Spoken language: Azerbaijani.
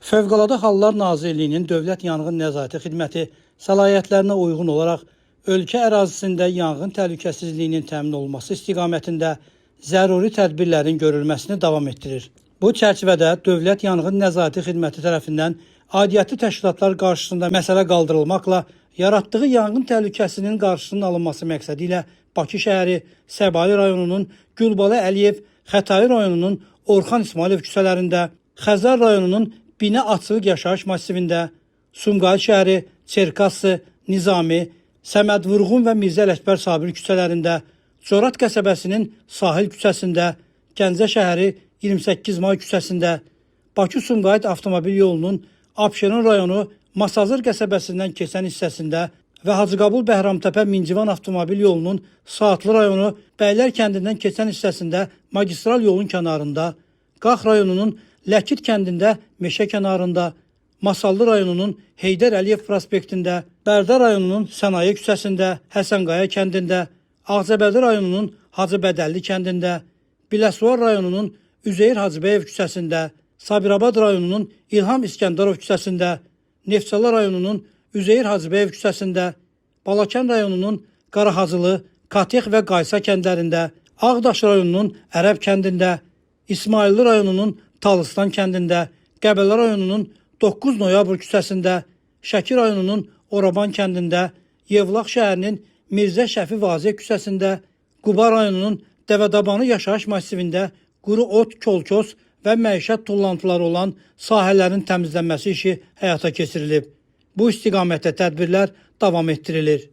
Fövqəladə Hallar Nazirliyinin Dövlət Yanğın Nəzarəti Xidməti səlahiyyətlərinə uyğun olaraq ölkə ərazisində yanğın təhlükəsizliyinin təmin olunması istiqamətində zəruri tədbirlərin görülməsini davam etdirir. Bu çərçivədə Dövlət Yanğın Nəzarəti Xidməti tərəfindən aidiyyatı təşkilatlar qarşısında məsələ qaldırılmaqla yaratdığı yanğın təhlükəsinin qarşısının alınması məqsədi ilə Bakı şəhəri, Səbail rayonunun Gülbala Əliyev, Xətai rayonunun Orxan İsmailov küçələrində, Xəzər rayonunun Binə Açıq Yaşayış Masivində, Sumqayıt şəhəri, Çerkassı, Nizami, Səməd Vurğun və Mirzə Ələkbər Sabir küçələrində, Corat qəsəbəsinin Sahil küçəsində, Gəncə şəhəri 28 may küçəsində, Bakı-Sumqayıt avtomobil yolunun Abşeron rayonu Masazır qəsəbəsindən keçən hissəsində və Hacıqabul Bəhramtəpə Mincivan avtomobil yolunun Saatlı rayonu Bəylər kəndindən keçən hissəsində magistral yolun kənarında, Qax rayonunun Ləkit kəndində meşə kənarında, Masallı rayonunun Heydər Əliyev prospektində, Bərdə rayonunun Sənaye küçəsində, Həsənqaya kəndində, Ağcabədi rayonunun Hacıbədəlli kəndində, Biləsuvar rayonunun Üzeyir Hacıbəyev küçəsində, Sabirabad rayonunun İlham İskəndarov küçəsində, Neftçala rayonunun Üzeyir Hacıbəyev küçəsində, Balakən rayonunun Qarahacılı, Katex və Qaysa kəndlərində, Ağdaş rayonunun Ərəb kəndində, İsmailli rayonunun Talıstan kəndində, Qəbələ rayonunun 9 noyabr küçəsində, Şəki rayonunun Oraban kəndində, Yevlax şəhərinin Mirzə Şəfi Vazeh küçəsində, Quba rayonunun Dəvədabanı yaşayış masivində quru ot, kolkos və məişət tullantıları olan sahələrin təmizlənməsi işi həyata keçirilib. Bu istiqamətdə tədbirlər davam etdirilir.